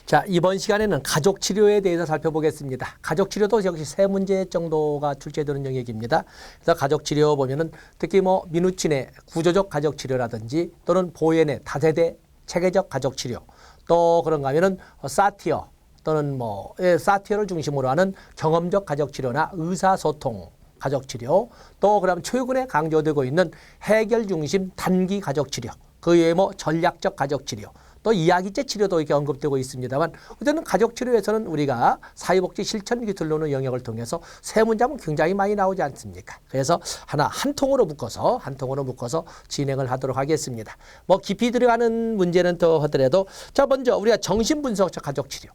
자, 이번 시간에는 가족 치료에 대해서 살펴보겠습니다. 가족 치료도 역시 세 문제 정도가 출제되는 영역입니다. 그래서 가족 치료 보면은 특히 뭐 민우친의 구조적 가족 치료라든지 또는 보현의 다세대 체계적 가족 치료, 또 그런가 하면은 사티어 또는 뭐 사티어를 중심으로 하는 경험적 가족 치료나 의사소통 가족 치료, 또 그다음 최근에 강조되고 있는 해결 중심 단기 가족 치료, 그 외에 뭐 전략적 가족 치료, 또 이야기제 치료도 이렇게 언급되고 있습니다만, 어쨌든 가족 치료에서는 우리가 사회복지 실천 기술로는 영역을 통해서 세 문제는 굉장히 많이 나오지 않습니까? 그래서 한 통으로 묶어서 진행을 하도록 하겠습니다. 뭐 깊이 들어가는 문제는 더 하더라도, 자, 먼저 우리가 정신분석적 가족 치료.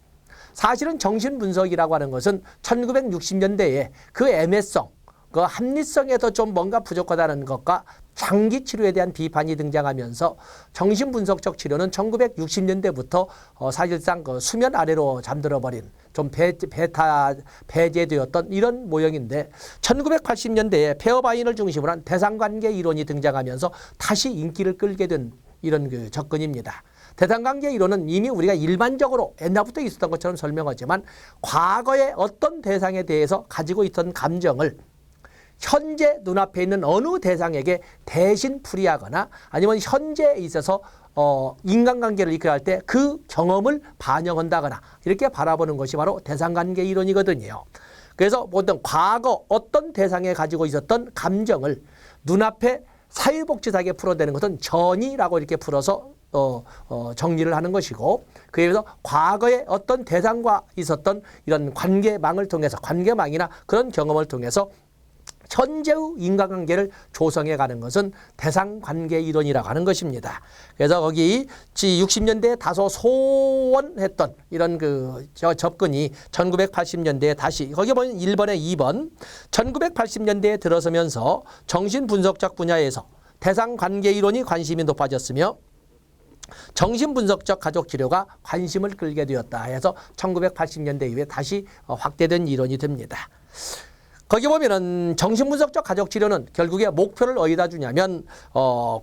사실은 정신분석이라고 하는 것은 1960년대에 그 애매성, 그 합리성에서 좀 뭔가 부족하다는 것과 장기 치료에 대한 비판이 등장하면서 정신분석적 치료는 1960년대부터 사실상 그 수면 아래로 잠들어버린 좀 배제되었던 이런 모형인데, 1980년대에 페어바인을 중심으로 한 대상관계 이론이 등장하면서 다시 인기를 끌게 된 이런 그 접근입니다. 대상관계 이론은 이미 우리가 일반적으로 옛날부터 있었던 것처럼 설명하지만, 과거의 어떤 대상에 대해서 가지고 있던 감정을 현재 눈앞에 있는 어느 대상에게 대신 풀이하거나 아니면 현재에 있어서 인간관계를 이끌어갈 때 그 경험을 반영한다거나 이렇게 바라보는 것이 바로 대상관계 이론이거든요. 그래서 보통 과거 어떤 대상에 가지고 있었던 감정을 눈앞에 사회복지사에게 풀어내는 것은 전이라고 이렇게 풀어서 정리를 하는 것이고, 그에 비해서 과거에 어떤 대상과 있었던 이런 관계망을 통해서, 관계망이나 그런 경험을 통해서 현재의 인간관계를 조성해 가는 것은 대상관계 이론이라고 하는 것입니다. 그래서 거기 60년대에 다소 소원했던 이런 그 접근이 1980년대에 다시, 거기 보면 1번에 2번, 1980년대에 들어서면서 정신분석적 분야에서 대상관계 이론이 관심이 높아졌으며 정신분석적 가족치료가 관심을 끌게 되었다 해서 1980년대 이후에 다시 확대된 이론이 됩니다. 거기 보면은 정신분석적 가족치료는 결국에 목표를 어디다 주냐면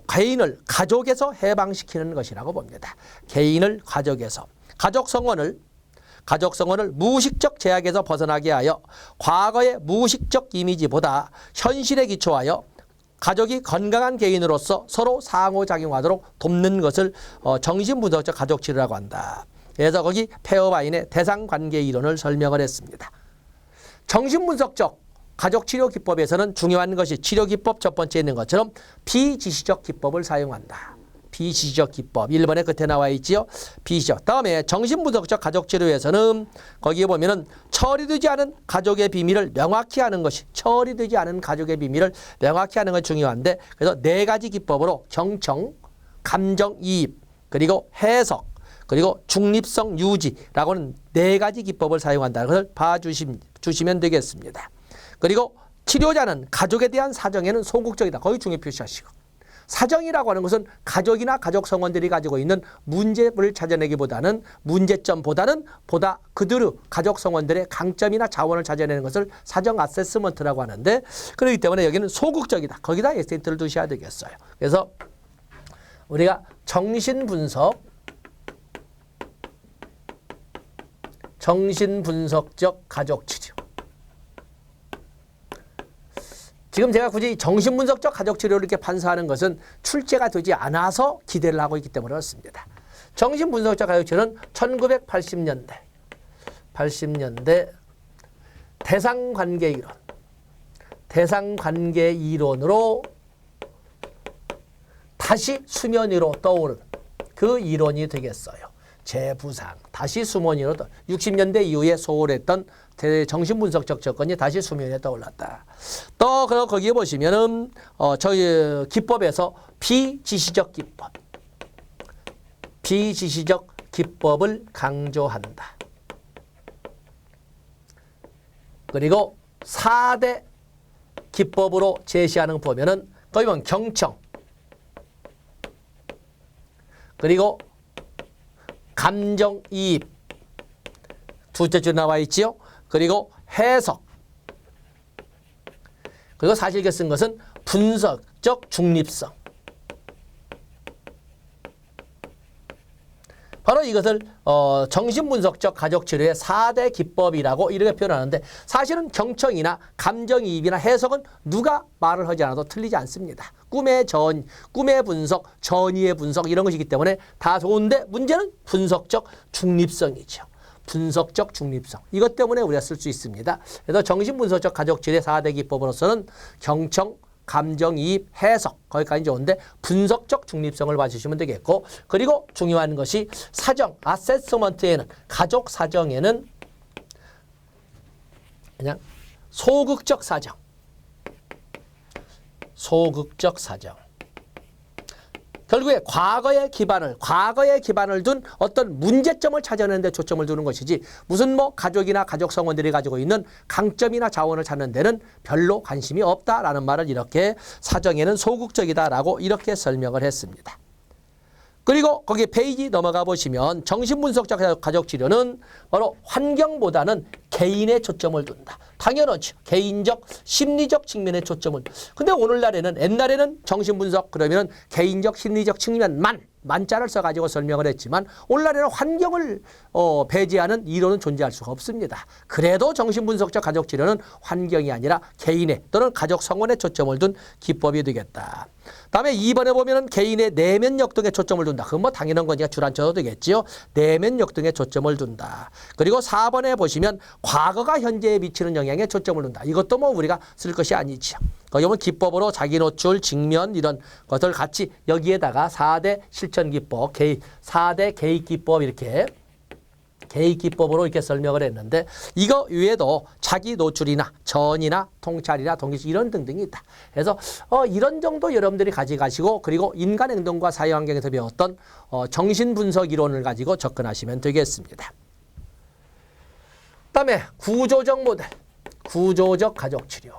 개인을 가족에서 해방시키는 것이라고 봅니다. 개인을 가족에서, 가족성원을 무의식적 제약에서 벗어나게 하여 과거의 무의식적 이미지보다 현실에 기초하여 가족이 건강한 개인으로서 서로 상호작용하도록 돕는 것을 정신분석적 가족치료라고 한다. 그래서 거기 페어바인의 대상관계 이론을 설명을 했습니다. 정신분석적 가족치료 기법에서는 중요한 것이 치료기법 첫 번째에 있는 것처럼 비지시적 기법을 사용한다. 비지시적 기법, 1번에 끝에 나와 있지요. 비지시적. 다음에 정신분석적 가족치료에서는 거기에 보면은 처리되지 않은 가족의 비밀을 명확히 하는 것이, 처리되지 않은 가족의 비밀을 명확히 하는 것이 중요한데, 그래서 네 가지 기법으로 경청, 감정이입, 그리고 해석, 그리고 중립성 유지라고 하는 네 가지 기법을 사용한다는 것을 봐주시면 되겠습니다. 그리고 치료자는 가족에 대한 사정에는 소극적이다. 거기 중요 표시하시고, 사정이라고 하는 것은 가족이나 가족 성원들이 가지고 있는 문제를 찾아내기보다는, 문제점보다는 보다 그들의 가족 성원들의 강점이나 자원을 찾아내는 것을 사정 아세스먼트라고 하는데, 그렇기 때문에 여기는 소극적이다. 거기다 액센트를 두셔야 되겠어요. 그래서 우리가 정신분석적 가족치료, 지금 제가 굳이 정신분석적 가족치료를 이렇게 판사하는 것은 출제가 되지 않아서 기대를 하고 있기 때문에 그렇습니다. 정신분석적 가족치료는 1980년대 대상관계 이론으로 다시 수면 위로 떠오른 그 이론이 되겠어요. 재부상, 다시 수면 위로 60년대 이후에 소홀했던 정신분석적 접근이 다시 수면에 떠올랐다. 또 거기에 보시면은 저희 기법에서 비지시적 기법을 강조한다. 그리고 4대 기법으로 제시하는 거 보면은 거기 보면 경청, 그리고 감정이입, 둘째 줄 나와 있지요. 그리고 해석, 그리고 사실게 쓴 것은 분석적 중립성. 바로 이것을 정신분석적 가족치료의 4대 기법이라고 이렇게 표현하는데 사실은 경청이나 감정이입이나 해석은 누가 말을 하지 않아도 틀리지 않습니다. 꿈의 분석, 전이의 분석 이런 것이기 때문에 다 좋은데 문제는 분석적 중립성이죠. 분석적 중립성. 이것 때문에 우리가 쓸 수 있습니다. 그래서 정신분석적 가족치료의 4대 기법으로서는 경청, 감정이입, 해석 거기까지 좋은데 분석적 중립성을 봐주시면 되겠고 그리고 중요한 것이 사정, 아세스먼트에는 가족 사정에는 그냥 소극적 사정 결국에 과거의 기반을 둔 어떤 문제점을 찾아내는 데 초점을 두는 것이지 무슨 가족이나 가족 성원들이 가지고 있는 강점이나 자원을 찾는 데는 별로 관심이 없다라는 말을 이렇게 사정에는 소극적이다라고 이렇게 설명을 했습니다. 그리고 거기 페이지 넘어가 보시면 정신분석적 가족치료는 바로 환경보다는 개인에 초점을 둔다. 당연하죠. 개인적, 심리적 측면에 초점을. 근데 오늘날에는 옛날에는 정신분석 그러면 개인적, 심리적 측면만 만자를 써가지고 설명을 했지만 오늘날에는 환경을 배제하는 이론은 존재할 수가 없습니다. 그래도 정신분석적 가족치료는 환경이 아니라 개인의 또는 가족 성원에 초점을 둔 기법이 되겠다. 다음에 2번에 보면은 개인의 내면력 등에 초점을 둔다. 그건 당연한 거니까 줄 안 쳐도 되겠지요. 내면력 등에 초점을 둔다. 그리고 4번에 보시면 과거가 현재에 미치는 영향에 초점을 둔다. 이것도 우리가 쓸 것이 아니죠. 거기 보면 기법으로 자기 노출, 직면 이런 것을 같이 여기에다가 4대 실천 기법, 4대 개입 기법 이렇게 개입 기법으로 이렇게 설명을 했는데 이거 외에도 자기 노출이나 전이나 통찰이나 동기술 이런 등등이 있다. 그래서 이런 정도 여러분들이 가져가시고 그리고 인간 행동과 사회 환경에서 배웠던 정신분석 이론을 가지고 접근하시면 되겠습니다. 그다음에 구조적 모델, 구조적 가족치료.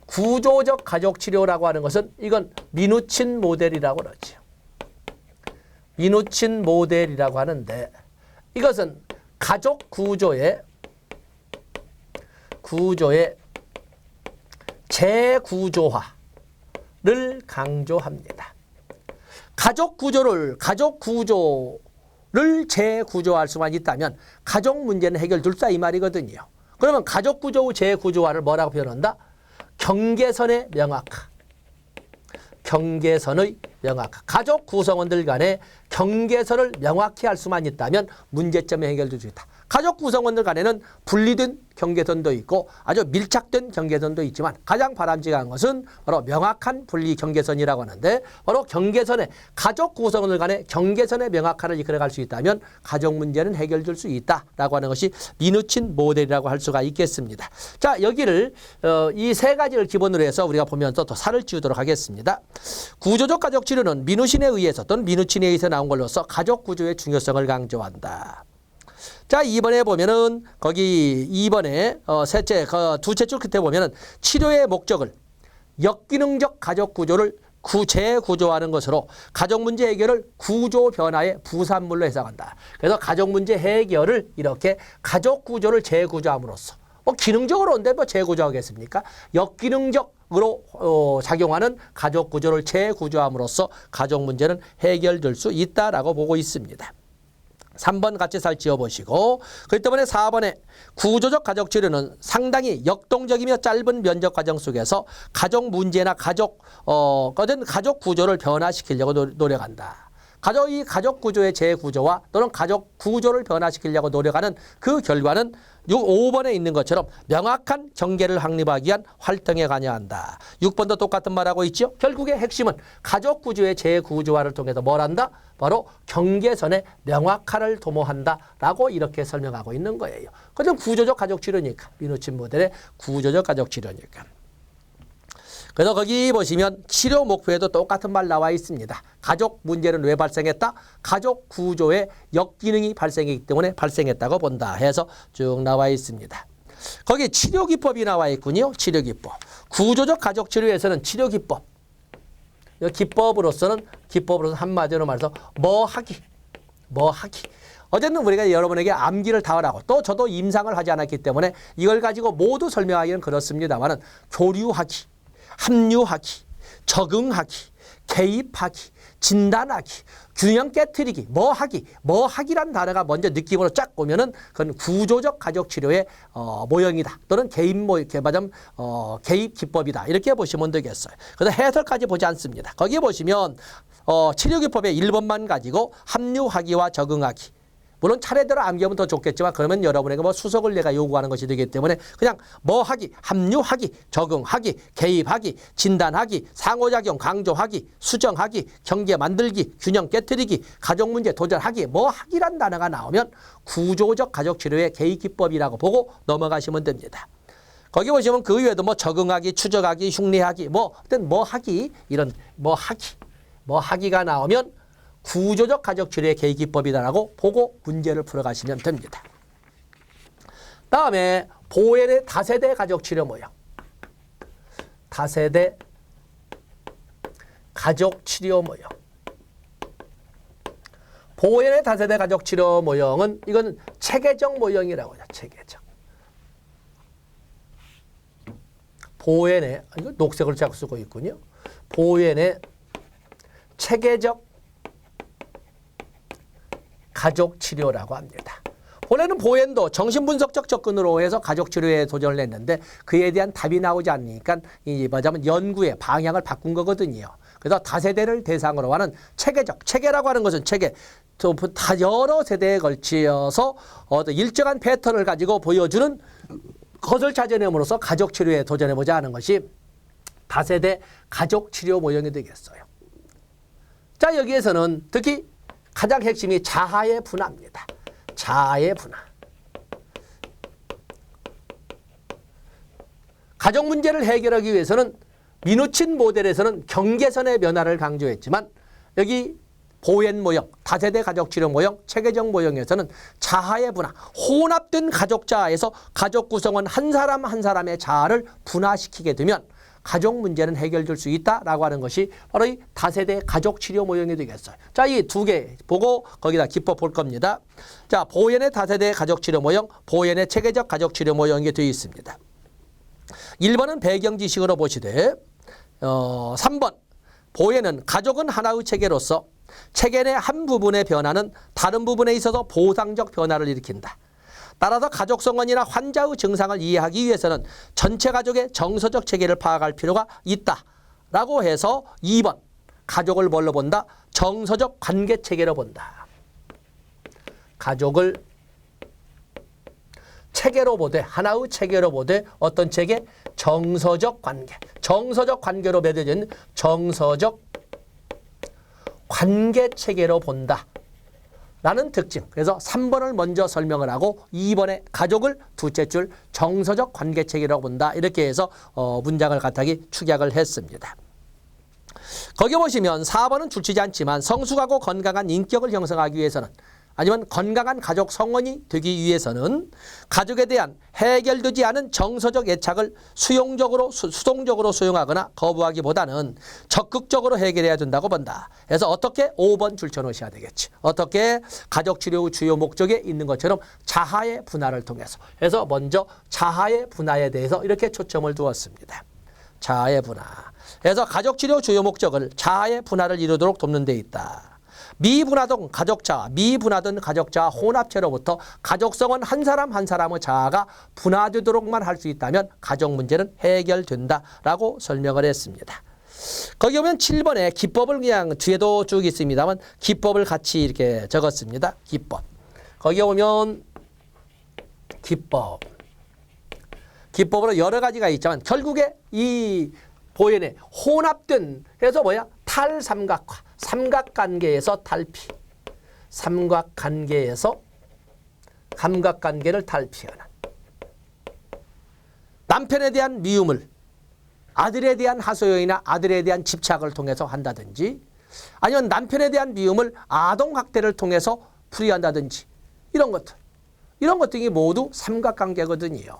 구조적 가족치료라고 하는 것은 이건 미누친 모델이라고 그러죠. 미누친 모델이라고 하는데 이것은 가족 구조의 재구조화를 강조합니다. 가족 구조를 재구조할 수만 있다면 가족 문제는 해결될 수 있다 이 말이거든요. 그러면 가족 구조 재구조화를 뭐라고 표현한다? 경계선의 명확화. 경계선의 명확화. 가족 구성원들 간의 경계선을 명확히 할 수만 있다면 문제점이 해결될 수 있다. 가족 구성원들 간에는 분리된 경계선도 있고 아주 밀착된 경계선도 있지만 가장 바람직한 것은 바로 명확한 분리 경계선이라고 하는데 바로 경계선에 가족 구성원들 간의 경계선의 명확화를 이끌어갈 수 있다면 가족 문제는 해결될 수 있다라고 하는 것이 미누친 모델이라고 할 수가 있겠습니다. 자, 여기를 이 세 가지를 기본으로 해서 우리가 보면서 더 살을 찌우도록 하겠습니다. 구조적 가족 치료는 미누신에 의해서 또는 미누친에 의해서 나온 걸로서 가족 구조의 중요성을 강조한다. 자, 2번에 보면은 거기 2번에 두째 줄 끝에 보면은 치료의 목적을 역기능적 가족 구조를 재구조하는 것으로 가족 문제 해결을 구조 변화의 부산물로 해석한다. 그래서 가족 문제 해결을 이렇게 가족 구조를 재구조함으로써 기능적으로 온데 재구조하겠습니까? 역기능적으로 작용하는 가족 구조를 재구조함으로써 가족 문제는 해결될 수 있다라고 보고 있습니다. 3번 같이 살 지어보시고 그렇기 때문에 4번에 구조적 가족치료는 상당히 역동적이며 짧은 면접 과정 속에서 가족 문제나 가족 구조를 변화시키려고 노력한다. 이 가족 구조의 재구조와 또는 가족 구조를 변화시키려고 노력하는 그 결과는 5번에 있는 것처럼 명확한 경계를 확립하기 위한 활동에 관여한다. 6번도 똑같은 말하고 있죠. 결국의 핵심은 가족 구조의 재구조화를 통해서 뭘 한다? 바로 경계선의 명확화를 도모한다라고 이렇게 설명하고 있는 거예요. 그건 구조적 가족 치료니까. 미누친 모델의 구조적 가족 치료니까. 그래서 거기 보시면 치료 목표에도 똑같은 말 나와 있습니다. 가족 문제는 왜 발생했다? 가족 구조의 역기능이 발생했기 때문에 발생했다고 본다 해서 쭉 나와 있습니다. 거기 치료 기법이 나와 있군요. 치료 기법. 구조적 가족 치료에서는 치료 기법. 기법으로서는 한마디로 말해서 뭐 하기. 어제는 우리가 여러분에게 암기를 다 하라고 또 저도 임상을 하지 않았기 때문에 이걸 가지고 모두 설명하기는 그렇습니다만은 교류하기. 합류하기, 적응하기, 개입하기, 진단하기, 균형 깨트리기, 뭐하기란 단어가 먼저 느낌으로 쫙 오면은 그건 구조적 가족 치료의 모형이다. 또는 개입 기법이다. 이렇게 보시면 되겠어요. 그래서 해설까지 보지 않습니다. 거기에 보시면 치료 기법의 1번만 가지고 합류하기와 적응하기. 물론 차례대로 암기하면 더 좋겠지만 그러면 여러분에게 뭐 수석을 내가 요구하는 것이 되기 때문에 그냥 뭐하기, 합류하기, 적응하기, 개입하기, 진단하기, 상호작용 강조하기, 수정하기, 경계 만들기, 균형 깨트리기, 가족문제 도전하기, 뭐하기란 단어가 나오면 구조적 가족치료의 개입기법이라고 보고 넘어가시면 됩니다. 거기 보시면 그 외에도 뭐 적응하기, 추적하기, 흉내하기, 뭐하기 이런 뭐하기가 나오면 구조적 가족치료의 개입기법이다라고 보고 문제를 풀어가시면 됩니다. 다음에 보엘의 다세대 가족치료 모형. 다세대 가족치료 모형. 보엘의 다세대 가족치료 모형은 이건 체계적 모형이라고 하죠. 체계적. 보엘의 이거 녹색을 자꾸 쓰고 있군요. 보엘의 체계적 가족치료라고 합니다. 원래는 보엔도 정신분석적 접근으로 해서 가족치료에 도전을 했는데 그에 대한 답이 나오지 않으니까 말하자면 연구의 방향을 바꾼 거거든요. 그래서 다세대를 대상으로 하는 체계라고 하는 것은 체계, 다 여러 세대에 걸쳐서 일정한 패턴을 가지고 보여주는 것을 찾아냄으로써 가족치료에 도전해보자 하는 것이 다세대 가족치료 모형이 되겠어요. 자, 여기에서는 특히 가장 핵심이 자아의 분화입니다. 자아의 분화. 가족 문제를 해결하기 위해서는 미누친 모델에서는 경계선의 변화를 강조했지만 여기 보엔 모형, 다세대 가족치료 모형, 체계적 모형에서는 자아의 분화, 혼합된 가족 자아에서 가족 구성원 한 사람 한 사람의 자아를 분화시키게 되면 가족 문제는 해결될 수 있다라고 하는 것이 바로 이 다세대 가족 치료 모형이 되겠어요. 자, 이 두 개 보고 거기다 기법 볼 겁니다. 자, 보엔의 다세대 가족 치료 모형, 보엔의 체계적 가족 치료 모형이 되어 있습니다. 1번은 배경 지식으로 보시되 3번 보엔은 가족은 하나의 체계로서 체계 내 한 부분의 변화는 다른 부분에 있어서 보상적 변화를 일으킨다. 따라서 가족 성원이나 환자의 증상을 이해하기 위해서는 전체 가족의 정서적 체계를 파악할 필요가 있다라고 해서 2번 가족을 뭘로 본다? 정서적 관계 체계로 본다. 가족을 체계로 보되 하나의 체계로 보되 어떤 체계? 정서적 관계. 정서적 관계로 맺어진 정서적 관계 체계로 본다. 라는 특징. 그래서 3번을 먼저 설명을 하고 2번에 가족을 둘째 줄 정서적 관계체계라고 본다. 이렇게 해서 문장을 갖다기 축약을 했습니다. 거기 보시면 4번은 줄치지 않지만 성숙하고 건강한 인격을 형성하기 위해서는 아니면 건강한 가족 성원이 되기 위해서는 가족에 대한 해결되지 않은 정서적 애착을 수동적으로 수용하거나 거부하기보다는 적극적으로 해결해야 된다고 본다. 그래서 어떻게 5번 줄쳐놓으셔야 되겠지. 어떻게 가족치료의 주요 목적에 있는 것처럼 자아의 분화를 통해서. 그래서 먼저 자아의 분화에 대해서 이렇게 초점을 두었습니다. 자아의 분화. 그래서 가족치료 주요 목적을 자아의 분화를 이루도록 돕는 데 있다. 미분화된 가족자 혼합체로부터 가족성은 한 사람 한 사람의 자아가 분화되도록만 할 수 있다면 가족 문제는 해결된다라고 설명을 했습니다. 거기 보면 7번에 기법을 그냥 뒤에도 쭉 있습니다만 기법을 같이 이렇게 적었습니다. 기법. 거기 보면 기법으로 여러 가지가 있지만 결국에 이 보현의 혼합된 해서 탈삼각화. 삼각관계에서 탈피. 삼각관계에서 감각관계를 탈피하는. 남편에 대한 미움을 아들에 대한 하소연이나 아들에 대한 집착을 통해서 한다든지 아니면 남편에 대한 미움을 아동학대를 통해서 풀이한다든지 이런 것들이 모두 삼각관계거든요.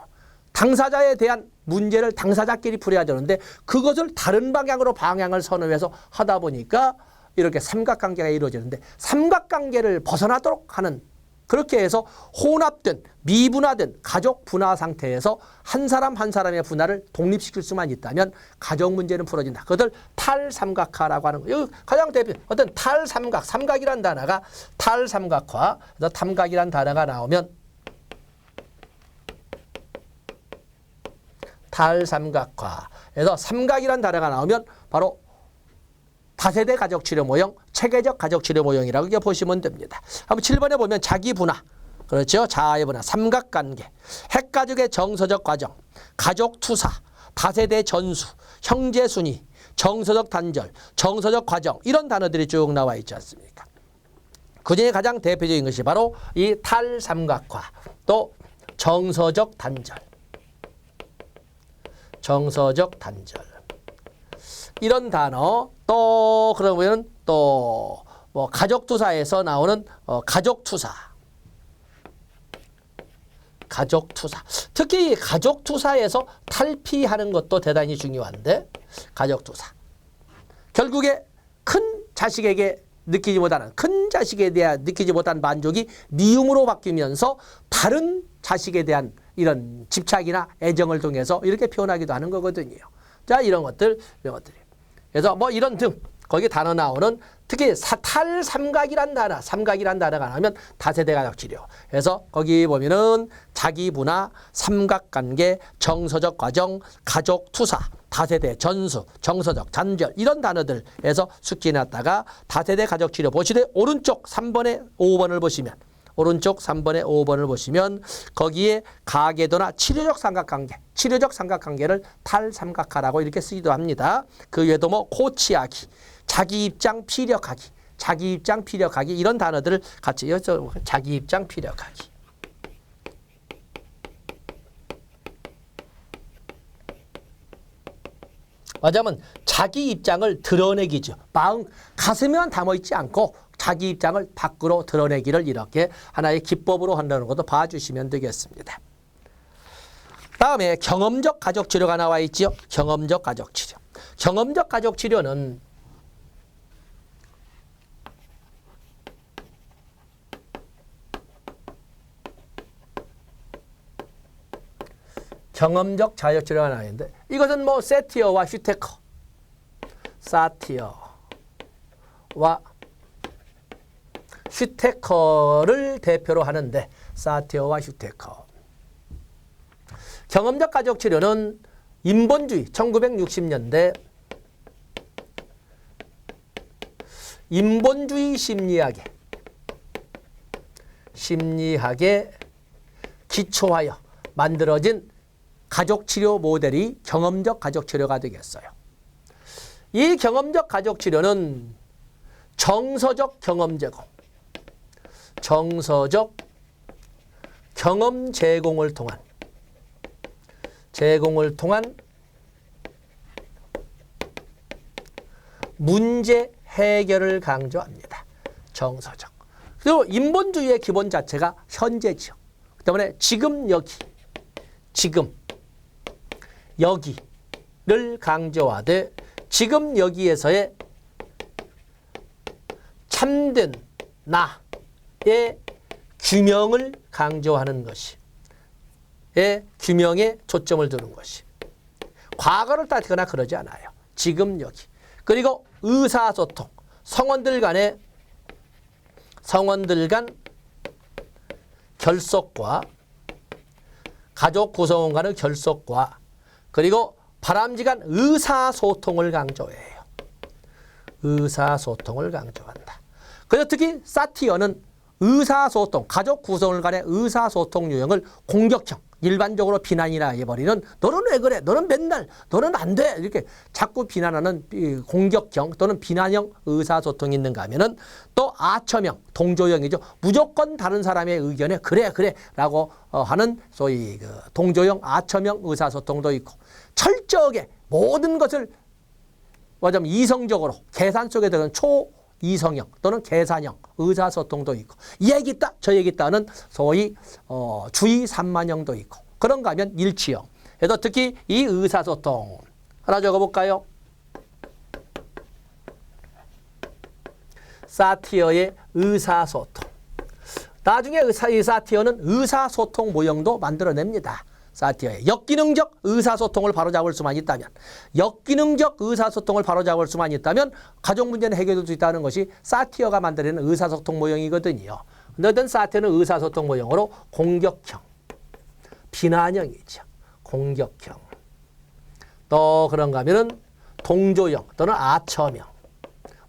당사자에 대한 문제를 당사자끼리 풀어야 되는데 그것을 다른 방향을 선호해서 하다 보니까 이렇게 삼각관계가 이루어지는데 삼각관계를 벗어나도록 하는 그렇게 해서 혼합된 미분화된 가족 분화 상태에서 한 사람 한 사람의 분화를 독립시킬 수만 있다면 가족 문제는 풀어진다. 그것을 탈삼각화라고 하는 거예요. 가장 대표 어떤 탈삼각, 삼각이란 단어가 탈삼각화, 탐각이란 단어가 나오면 탈삼각화에서 삼각이란 단어가 나오면 바로 다세대 가족치료 모형, 체계적 가족치료 모형이라고 이렇게 보시면 됩니다. 한번 7번에 보면 자기 분화, 그렇죠? 자아의 분화, 삼각관계, 핵가족의 정서적 과정, 가족 투사, 다세대 전수, 형제 순위, 정서적 단절, 정서적 과정 이런 단어들이 쭉 나와 있지 않습니까? 그중에 가장 대표적인 것이 바로 이 탈삼각화, 또 정서적 단절, 정서적 단절 이런 단어, 또 그러면 또 뭐 가족투사에서 나오는 가족투사, 가족투사. 특히 가족투사에서 탈피하는 것도 대단히 중요한데 가족투사. 결국에 큰 자식에게 느끼지 못하는, 큰 자식에 대한 느끼지 못한 만족이 미움으로 바뀌면서 다른 자식에 대한 이런 집착이나 애정을 통해서 이렇게 표현하기도 하는 거거든요. 자, 이런 것들, 이런 것들이. 그래서 뭐 이런 등 거기 단어 나오는 특히 탈삼각이란 단어, 삼각이란 단어가 나오면 다세대 가족 치료. 그래서 거기 보면은 자기 분화, 삼각관계, 정서적 과정, 가족 투사, 다세대 전수, 정서적 단절 이런 단어들에서 숙지해놨다가 다세대 가족 치료 보시되 오른쪽 3번에 5번을 보시면 오른쪽 3번에 5번을 보시면 거기에 가계도나 치료적 삼각관계, 치료적 삼각관계를 탈삼각화라고 이렇게 쓰기도 합니다. 그 외에도 뭐 코치하기, 자기 입장 피력하기, 자기 입장 피력하기 이런 단어들을 같이 자기 입장 피력하기. 맞으면 자기 입장을 드러내기죠. 마음 가슴에만 담아있지 않고 자기 입장을 밖으로 드러내기를 이렇게 하나의 기법으로 한다는 것도 봐주시면 되겠습니다. 다음에 경험적 가족치료가 나와 있죠. 경험적 가족치료. 경험적 가족치료는 경험적 가족치료가 나와 있는데 이것은 뭐 사티어와 슈테커, 사티어와 슈테커를 대표로 하는데 사티어와 슈테커. 경험적 가족치료는 인본주의 1960년대 인본주의 심리학에 기초하여 만들어진 가족치료 모델이 경험적 가족치료가 되겠어요. 이 경험적 가족치료는 정서적 경험 제공, 정서적 경험 제공을 통한 문제 해결을 강조합니다. 정서적. 그리고 인본주의의 기본 자체가 현재지요. 그 때문에 지금 여기를 강조하되 지금 여기에서의 참된 나의 규명을 강조하는 것이 규명에 초점을 두는 것이 과거를 따지거나 그러지 않아요. 지금 여기. 그리고 의사소통, 성원들 간 결속과 가족 구성원 간의 결속과 그리고 바람직한 의사소통을 강조해요. 의사소통을 강조한다. 그래서 특히 사티어는 의사소통, 가족 구성원 간의 의사소통 유형을 공격형, 일반적으로 비난이나 해버리는 너는 왜 그래? 너는 맨날, 너는 안 돼! 이렇게 자꾸 비난하는 공격형 또는 비난형 의사소통이 있는가 하면은 또 아첨형, 동조형이죠. 무조건 다른 사람의 의견에 그래 라고 하는 소위 그 동조형, 아첨형 의사소통도 있고 철저하게 모든 것을 이성적으로 계산 속에 들어가는 초이성형 또는 계산형 의사소통도 있고 이 얘기 있다 저 얘기 있다는 소위 주의 산만형도 있고 그런가 하면 일치형. 그래서 특히 이 의사소통 하나 적어볼까요? 사티어의 의사소통. 나중에 이 사티어는 의사소통 모형도 만들어냅니다. 사티어의 역기능적 의사소통을 바로잡을 수만 있다면, 역기능적 의사소통을 바로잡을 수만 있다면 가족 문제는 해결될 수 있다는 것이 사티어가 만들어내는 의사소통 모형이거든요. 너든 사티어는 의사소통 모형으로 공격형, 비난형이죠. 공격형. 또 그런가 하면은 동조형 또는 아첨형.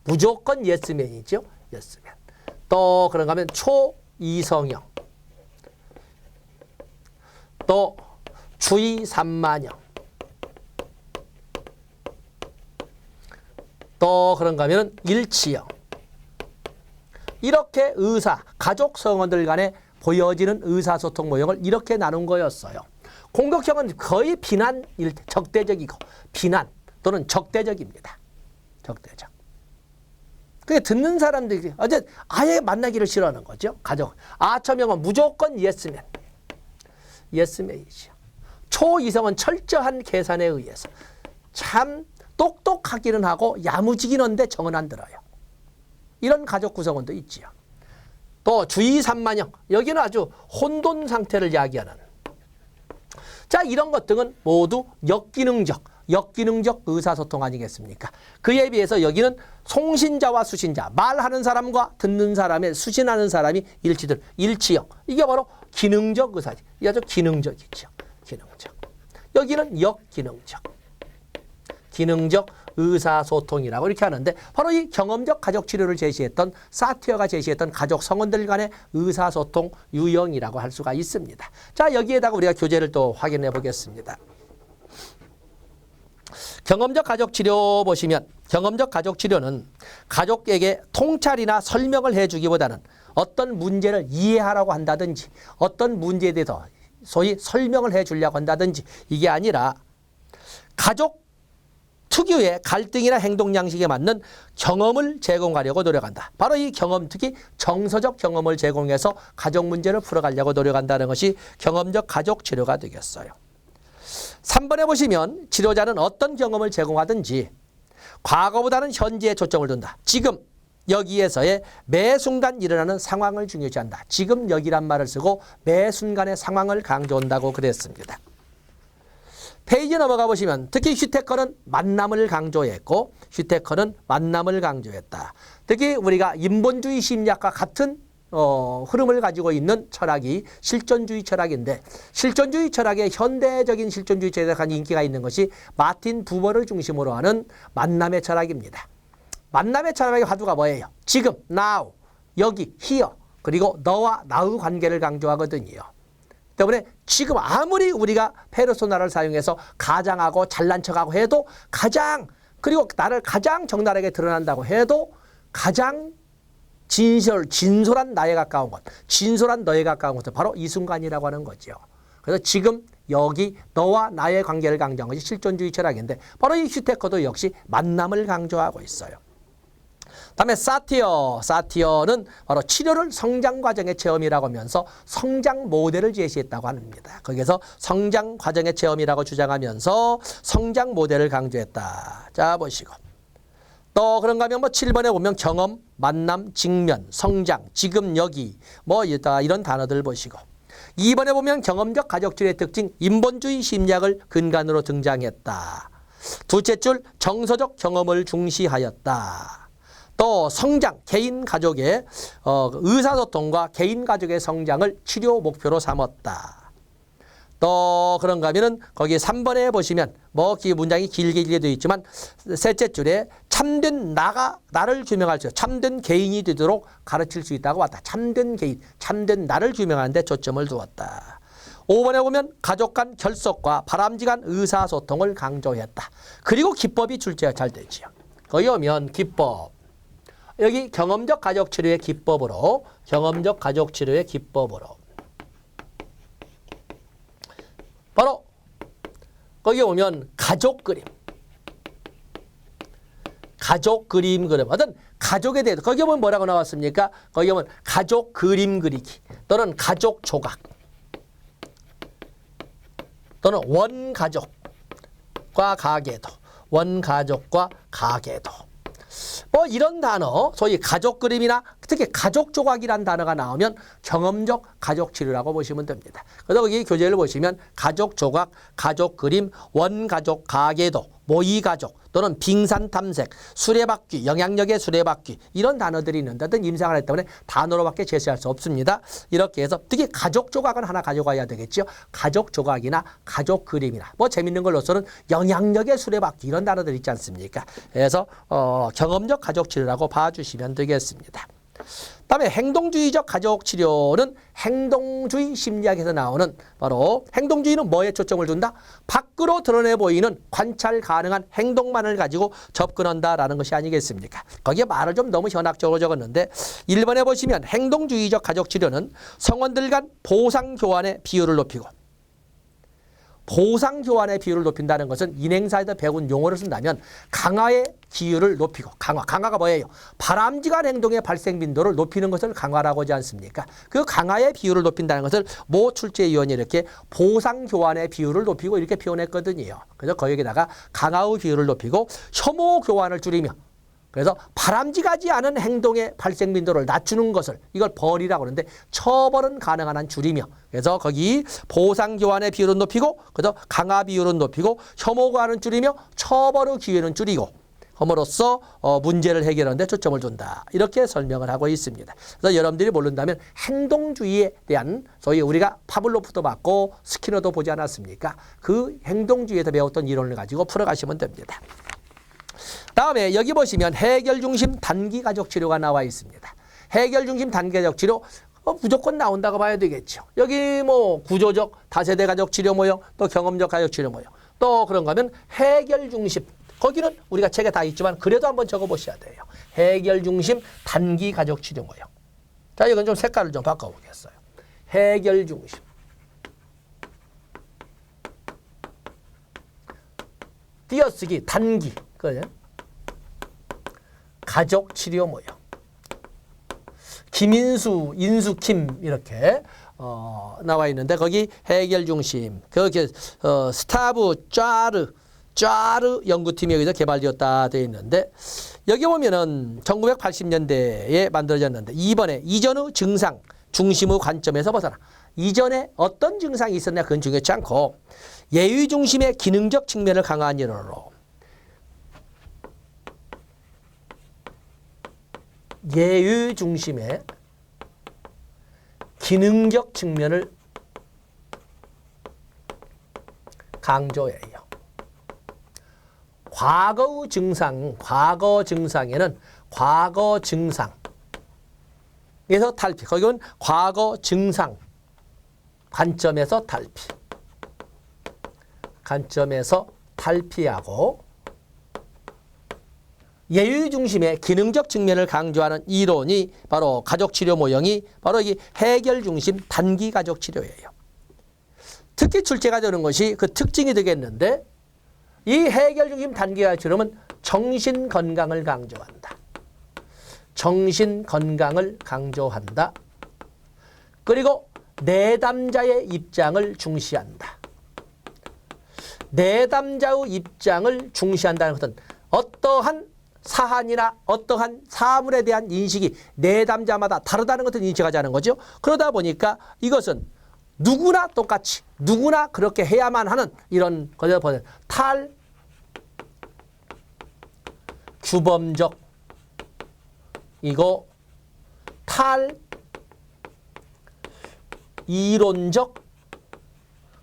무조건 예스맨이죠. 예스맨. 또 그런가 하면 초이성형. 또 주의 산만형. 또 그런가 하면 일치형. 이렇게 가족 성원들 간에 보여지는 의사소통 모형을 이렇게 나눈 거였어요. 공격형은 거의 비난, 적대적이고 비난 또는 적대적입니다. 적대적. 그게 듣는 사람들이 어제 아예 만나기를 싫어하는 거죠. 가족. 아첨형은 무조건 예스맨. 예스맨이죠. 초이성은 철저한 계산에 의해서 참 똑똑하기는 하고 야무지긴 한데 정은 안 들어요. 이런 가족 구성원도 있지요. 또 주의산만형. 여기는 아주 혼돈 상태를 야기하는. 자, 이런 것 등은 모두 역기능적 의사소통 아니겠습니까? 그에 비해서 여기는 송신자와 수신자, 말하는 사람과 듣는 사람의 수신하는 사람이 일치들, 일치형. 이게 바로 기능적 의사지. 이게 아주 기능적이죠. 기능적. 여기는 역기능적. 기능적 의사소통이라고 이렇게 하는데 바로 이 경험적 가족치료를 제시했던 사티어가 제시했던 가족 성원들 간의 의사소통 유형이라고 할 수가 있습니다. 자, 여기에다가 우리가 교재를 또 확인해 보겠습니다. 경험적 가족치료 보시면 경험적 가족치료는 가족에게 통찰이나 설명을 해주기보다는 어떤 문제를 이해하라고 한다든지 어떤 문제에 대해서 소위 설명을 해주려고 한다든지 이게 아니라 가족 특유의 갈등이나 행동 양식에 맞는 경험을 제공하려고 노력한다. 바로 이 경험, 특히 정서적 경험을 제공해서 가족 문제를 풀어가려고 노력한다는 것이 경험적 가족 치료가 되겠어요. 3번에 보시면 치료자는 어떤 경험을 제공하든지 과거보다는 현재에 초점을 둔다. 지금 여기에서의 매 순간 일어나는 상황을 중요시한다. 지금 여기란 말을 쓰고 매 순간의 상황을 강조한다고 그랬습니다. 페이지 넘어가 보시면 특히 슈테커는 만남을 강조했고 슈테커는 만남을 강조했다. 특히 우리가 인본주의 심리학과 같은 흐름을 가지고 있는 철학이 실존주의 철학인데 실존주의 철학의 현대적인 실존주의 철학에 인기가 있는 것이 마틴 부버를 중심으로 하는 만남의 철학입니다. 만남의 철학의 화두가 뭐예요? 지금, now, 여기, here, 그리고 너와 나의 관계를 강조하거든요. 때문에 지금 아무리 우리가 페르소나를 사용해서 가장하고 잘난 척하고 해도 그리고 나를 가장 적나라하게 드러난다고 해도 가장 진솔한 나에 가까운 것, 진솔한 너에 가까운 것은 바로 이 순간이라고 하는 거죠. 그래서 지금 여기 너와 나의 관계를 강조한 것이 실존주의 철학인데 바로 이 슈테커도 역시 만남을 강조하고 있어요. 다음에 사티어는 바로 치료를 성장 과정의 체험이라고 하면서 성장 모델을 제시했다고 합니다. 거기에서 성장 과정의 체험이라고 주장하면서 성장 모델을 강조했다. 자, 보시고. 또 그런가 하면 7번에 보면 경험, 만남, 직면, 성장, 지금, 여기 이런 단어들 보시고 2번에 보면 경험적 가족치료의 특징, 인본주의 심리학을 근간으로 등장했다. 둘째 줄 정서적 경험을 중시하였다. 또 성장, 개인 가족의 의사소통과 개인 가족의 성장을 치료 목표로 삼았다. 또 그런가 하면은 거기 3번에 보시면 문장이 길게 되어 있지만 셋째 줄에 참된 나를 규명할 수, 참된 개인이 되도록 가르칠 수 있다고 왔다. 참된 개인, 참된 나를 규명하는 데 초점을 두었다. 5번에 보면 가족 간 결속과 바람직한 의사소통을 강조했다. 그리고 기법이 출제가 잘 되지요. 거기 오면 기법. 여기 경험적 가족치료의 기법으로 바로 거기 오면 가족 그림 어떤 가족에 대해서 거기 보면 뭐라고 나왔습니까? 거기 보면 가족 그림 그리기 또는 가족 조각 또는 원가족과 가계도 뭐 이런 단어, 소위 가족 그림이나 특히 가족 조각이란 단어가 나오면 경험적 가족 치료라고 보시면 됩니다. 그래서 거기 교재를 보시면 가족 조각, 가족 그림, 원가족 가계도, 모의 가족 또는 빙산 탐색, 수레바퀴, 영향력의 수레바퀴 이런 단어들이 있는데 어떤 임상을 했기 때문에 단어로밖에 제시할 수 없습니다. 이렇게 해서 특히 가족 조각은 하나 가져가야 되겠죠. 가족 조각이나 가족 그림이나 뭐 재밌는 걸로서는 영향력의 수레바퀴 이런 단어들 있지 않습니까? 그래서 경험적 가족 치료라고 봐주시면 되겠습니다. 다음에 행동주의적 가족 치료는 행동주의 심리학에서 나오는 바로 행동주의는 뭐에 초점을 둔다? 밖으로 드러내 보이는 관찰 가능한 행동만을 가지고 접근한다라는 것이 아니겠습니까? 거기에 말을 좀 너무 현학적으로 적었는데 1번에 보시면 행동주의적 가족 치료는 성원들 간 보상 교환의 비율을 높이고 보상 교환의 비율을 높인다는 것은 인행사에서 배운 용어를 쓴다면 강화의 기율을 높이고 강화가 뭐예요? 바람직한 행동의 발생 빈도를 높이는 것을 강화라고 하지 않습니까? 그 강화의 비율을 높인다는 것을 모 출제위원이 이렇게 보상 교환의 비율을 높이고 이렇게 표현했거든요. 그래서 거기에다가 강화의 비율을 높이고 혐오 교환을 줄이며 그래서 바람직하지 않은 행동의 발생 빈도를 낮추는 것을 이걸 벌이라고 하는데 처벌은 가능한 한 줄이며 그래서 거기 보상 교환의 비율은 높이고 그래서 강화 비율은 높이고 혐오 교환은 줄이며 처벌의 기회는 줄이고 함으로써 문제를 해결하는 데 초점을 둔다. 이렇게 설명을 하고 있습니다. 그래서 여러분들이 모른다면 행동주의에 대한 소위 우리가 파블로프도 받고 스키너도 보지 않았습니까? 그 행동주의에서 배웠던 이론을 가지고 풀어가시면 됩니다. 다음에 여기 보시면 해결 중심 단기 가족 치료가 나와 있습니다. 해결 중심 단기 가족 치료 무조건 나온다고 봐야 되겠죠. 여기 뭐 구조적 다세대 가족 치료 모형 또 경험적 가족 치료 모형 또 그런가 하면 해결 중심 거기는 우리가 책에 다 있지만 그래도 한번 적어보셔야 돼요. 해결 중심 단기 가족 치료 모형. 자 이건 좀 색깔을 좀 바꿔보겠어요. 해결 중심 띄어쓰기 단기 그죠? 가족 치료 모형. 김인수, 인수킴 이렇게 나와 있는데 거기 해결 중심. 거기 스타브 짜르 연구팀이 여기서 개발되었다 되어 있는데 여기 보면은 1980년대에 만들어졌는데 이번에 이전의 증상 중심의 관점에서 벗어나 이전에 어떤 증상이 있었냐 그건 중요치 않고 예의 중심의 기능적 측면을 강화한 이론으로 예의 중심의 기능적 측면을 강조해요. 과거 증상에는 과거 증상에서 탈피. 거기는 과거 증상 관점에서 탈피하고 예의 중심의 기능적 측면을 강조하는 이론이 바로 가족치료 모형이 바로 이 해결 중심 단기 가족치료예요. 특히 출제가 되는 것이 그 특징이 되겠는데 이 해결 중심 단기 가족치료는 정신 건강을 강조한다. 정신 건강을 강조한다. 그리고 내담자의 입장을 중시한다. 내담자의 입장을 중시한다는 것은 어떠한 사안이나 어떠한 사물에 대한 인식이 내담자마다 다르다는 것을 인식하자는 거죠. 그러다 보니까 이것은 누구나 똑같이 누구나 그렇게 해야만 하는 이런 것을 보는 탈규범적 이거 탈이론적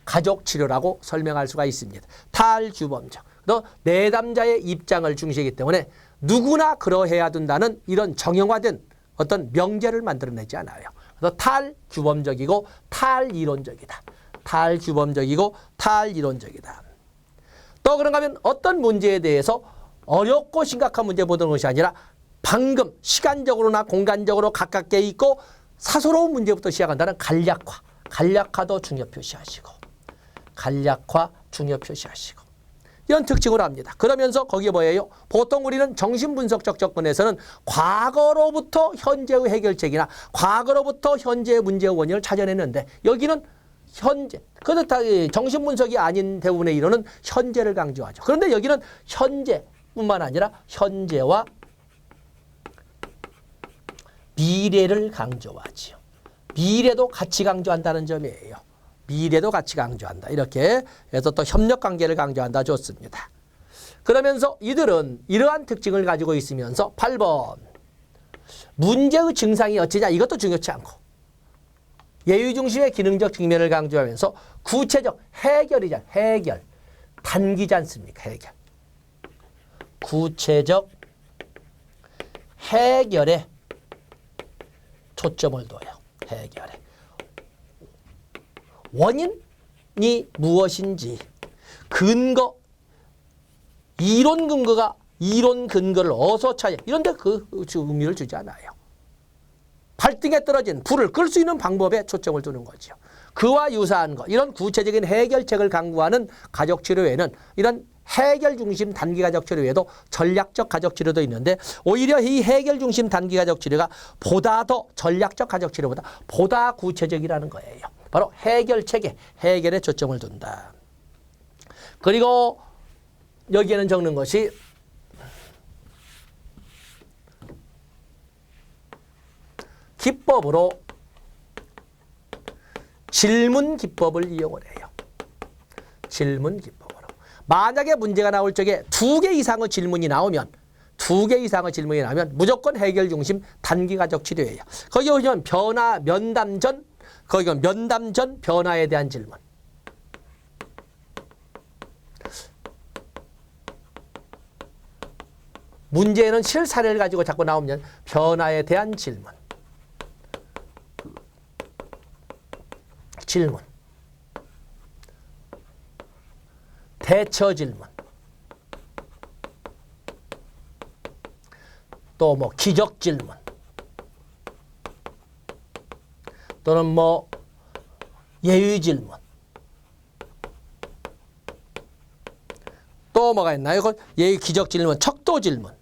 가족치료라고 설명할 수가 있습니다. 탈규범적. 또 내담자의 입장을 중시하기 때문에 누구나 그러해야 된다는 이런 정형화된 어떤 명제를 만들어내지 않아요. 그래서 탈규범적이고 탈이론적이다. 탈규범적이고 탈이론적이다. 또 그런가 하면 어떤 문제에 대해서 어렵고 심각한 문제 보는 것이 아니라 방금 시간적으로나 공간적으로 가깝게 있고 사소로운 문제부터 시작한다는 간략화도 중요 표시하시고 이런 특징을 합니다. 그러면서 거기에 뭐예요? 보통 우리는 정신분석적 접근에서는 과거로부터 현재의 해결책이나 과거로부터 현재의 문제의 원인을 찾아내는데 여기는 현재. 그렇다 정신분석이 아닌 대부분의 이론은 현재를 강조하죠. 그런데 여기는 현재뿐만 아니라 현재와 미래를 강조하지요. 미래도 같이 강조한다는 점이에요. 미래도 같이 강조한다. 이렇게 해서 또 협력관계를 강조한다. 좋습니다. 그러면서 이들은 이러한 특징을 가지고 있으면서 8번 문제의 증상이 어찌냐 이것도 중요치 않고 예의중심의 기능적 측면을 강조하면서 구체적 해결이자 해결 단기지 않습니까? 해결 구체적 해결에 초점을 둬요. 해결에 원인이 무엇인지 근거 이론 근거를 어디서 찾냐 이런 데 그 의미를 주지 않아요. 발등에 떨어진 불을 끌 수 있는 방법에 초점을 두는 거죠. 그와 유사한 것 이런 구체적인 해결책을 강구하는 가족치료에는 이런 해결 중심 단기 가족 치료에도 전략적 가족 치료도 있는데 오히려 이 해결 중심 단기 가족 치료가 보다 더 전략적 가족 치료보다 보다 구체적이라는 거예요. 바로 해결책에 해결에 초점을 둔다. 그리고 여기에는 적는 것이 기법으로 질문 기법을 이용을 해요. 질문 기법으로. 만약에 문제가 나올 적에 2개 이상의 질문이 나오면 무조건 해결 중심 단기 가족 치료예요. 거기 보시면 변화, 면담 전, 변화에 대한 질문. 문제는 실사례를 가지고 자꾸 나오면 변화에 대한 질문. 대처 질문. 또 뭐 기적 질문. 또는 뭐 예의 질문. 또 뭐가 있나요? 예의 기적 질문, 척도 질문.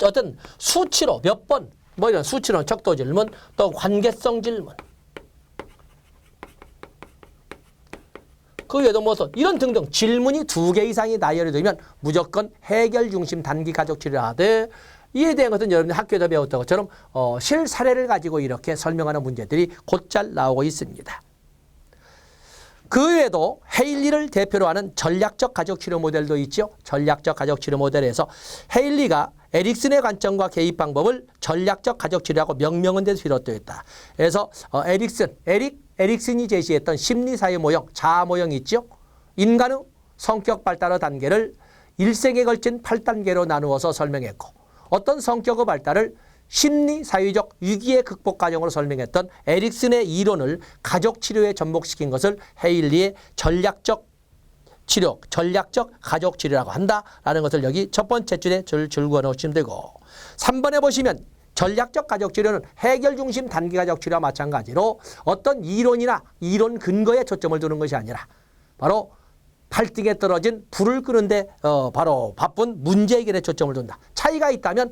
어떤 수치로 몇 번, 뭐 이런 수치로 척도 질문, 또 관계성 질문. 그 외에도 무슨 이런 등등 질문이 2개 이상이 나열이 되면 무조건 해결 중심 단기 가족 치료를 하되 이에 대한 것은 여러분들 학교에서 배웠던 것처럼 실사례를 가지고 이렇게 설명하는 문제들이 곧잘 나오고 있습니다. 그 외에도 헤일리를 대표로 하는 전략적 가족 치료 모델도 있죠. 전략적 가족 치료 모델에서 헤일리가 에릭슨의 관점과 개입 방법을 전략적 가족 치료라고 명명한 데서 비롯되어 있다. 그래서 에릭슨이 제시했던 심리사회 모형, 자아 모형이 있죠. 인간의 성격 발달의 단계를 일생에 걸친 8단계로 나누어서 설명했고 어떤 성격의 발달을 심리사회적 위기의 극복 과정으로 설명했던 에릭슨의 이론을 가족 치료에 접목시킨 것을 헤일리의 전략적 치료, 전략적 가족 치료라고 한다라는 것을 여기 첫 번째 줄에 줄그어 놓으시면 되고 3번에 보시면 전략적 가족 치료는 해결 중심 단기 가족 치료와 마찬가지로 어떤 이론이나 이론 근거에 초점을 두는 것이 아니라 바로 발등에 떨어진 불을 끄는데 바로 바쁜 문제 해결에 초점을 둔다. 차이가 있다면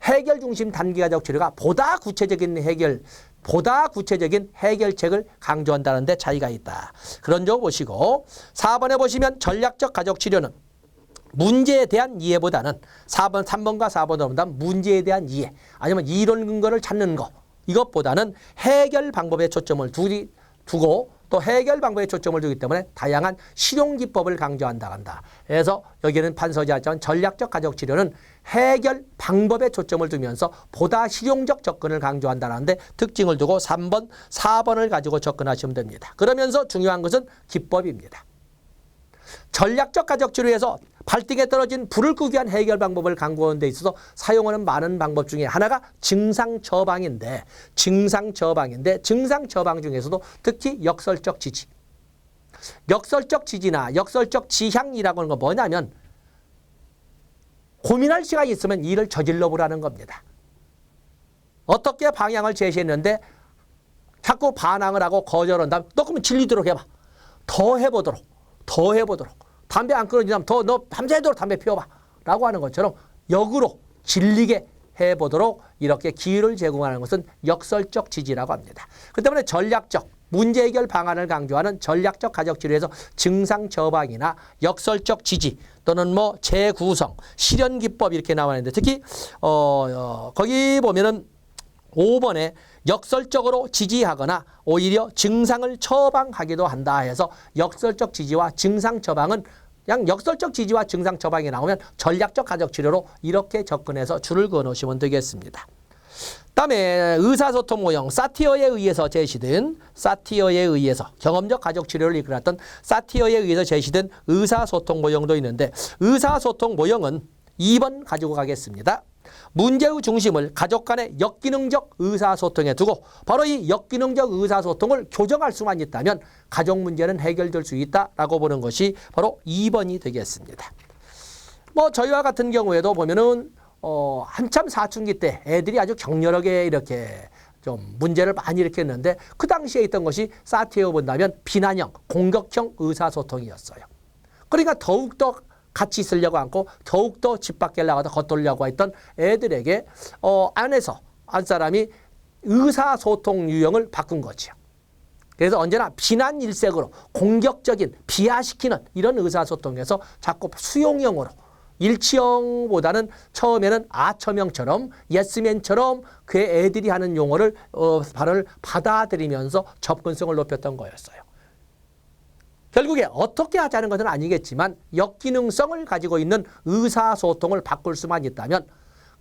해결 중심 단기 가족 치료가 보다 구체적인 해결책을 강조한다는 데 차이가 있다. 그런 점 보시고 4번에 보시면 전략적 가족 치료는 문제에 대한 이해보다는 3번과 4번으로 보면 문제에 대한 이해 아니면 이론 근거를 찾는 것 이것보다는 해결 방법에 초점을 두고 또 해결 방법에 초점을 두기 때문에 다양한 실용 기법을 강조한다 한다. 그래서 여기는 판서지하지만 전략적 가족 치료는 해결 방법에 초점을 두면서 보다 실용적 접근을 강조한다는데 특징을 두고 3번, 4번을 가지고 접근하시면 됩니다. 그러면서 중요한 것은 기법입니다. 전략적 가족 치료에서 발등에 떨어진 불을 끄기 위한 해결 방법을 강구하는 데 있어서 사용하는 많은 방법 중에 하나가 증상 처방인데 증상 처방 중에서도 특히 역설적 지지. 역설적 지지나 역설적 지향이라고 하는 건 뭐냐면 고민할 시간이 있으면 일을 저질러 보라는 겁니다. 어떻게 방향을 제시했는데 자꾸 반항을 하고 거절한다면 너 그러면 질리도록 해봐. 더 해보도록. 담배 안 끊어지면 너 밤새도록 담배 피워봐. 라고 하는 것처럼 역으로 질리게 해보도록 이렇게 기회를 제공하는 것은 역설적 지지라고 합니다. 그 때문에 전략적 문제 해결 방안을 강조하는 전략적 가족 치료에서 증상 처방이나 역설적 지지 또는 뭐 재구성, 실현 기법 이렇게 나와 있는데 특히 거기 보면은 5번에 역설적으로 지지하거나 오히려 증상을 처방하기도 한다 해서 역설적 지지와 증상 처방은 그냥 역설적 지지와 증상 처방이 나오면 전략적 가족 치료로 이렇게 접근해서 줄을 그어 놓으시면 되겠습니다. 다음에 의사소통 모형 사티어에 의해서 제시된 경험적 가족 치료를 이끌었던 사티어에 의해서 제시된 의사소통 모형도 있는데 의사소통 모형은 2번 가지고 가겠습니다. 문제의 중심을 가족 간의 역기능적 의사소통에 두고 바로 이 역기능적 의사소통을 교정할 수만 있다면 가족 문제는 해결될 수 있다라고 보는 것이 바로 2번이 되겠습니다. 뭐 저희와 같은 경우에도 보면은 한참 사춘기 때 애들이 아주 격렬하게 이렇게 좀 문제를 많이 일으켰는데 그 당시에 있던 것이 사티어 본다면 비난형, 공격형 의사소통이었어요. 그러니까 더욱더 같이 있으려고 하고 더욱더 집 밖에 나가서 겉돌려고 했던 애들에게 안에서 한 사람이 의사소통 유형을 바꾼 거죠. 그래서 언제나 비난 일색으로 공격적인 비하시키는 이런 의사소통에서 자꾸 수용형으로 일치형보다는 처음에는 아첨형처럼 예스맨처럼 그 애들이 하는 용어를 발언을 받아들이면서 접근성을 높였던 거였어요. 결국에 어떻게 하자는 것은 아니겠지만 역기능성을 가지고 있는 의사소통을 바꿀 수만 있다면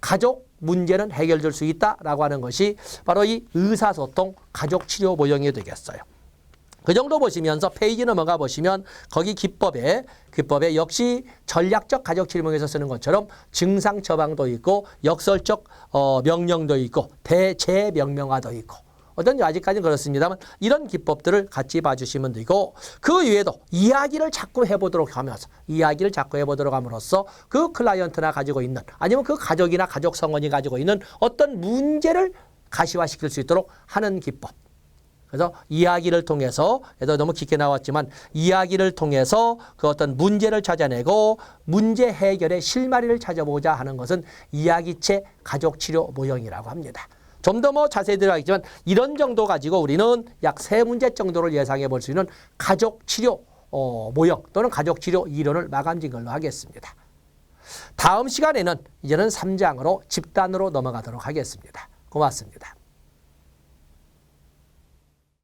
가족 문제는 해결될 수 있다라고 하는 것이 바로 이 의사소통 가족치료 모형이 되겠어요. 그 정도 보시면서 페이지 넘어가 보시면 거기 기법에 역시 전략적 가족치료 모형에서 쓰는 것처럼 증상 처방도 있고 역설적 명령도 있고 대재명명화도 있고 어떤 아직까지는 그렇습니다만 이런 기법들을 같이 봐주시면 되고 그 외에도 이야기를 자꾸 해보도록 함으로써 그 클라이언트나 가지고 있는 아니면 그 가족이나 가족 성원이 가지고 있는 어떤 문제를 가시화시킬 수 있도록 하는 기법. 그래서 이야기를 통해서 너무 깊게 나왔지만 이야기를 통해서 그 어떤 문제를 찾아내고 문제 해결의 실마리를 찾아보자 하는 것은 이야기체 가족치료 모형이라고 합니다. 좀 더 뭐 자세히 들어가겠지만 이런 정도 가지고 우리는 약 3문제 정도를 예상해 볼 수 있는 가족치료 모형 또는 가족치료 이론을 마감진 걸로 하겠습니다. 다음 시간에는 이제는 3장으로 집단으로 넘어가도록 하겠습니다. 고맙습니다.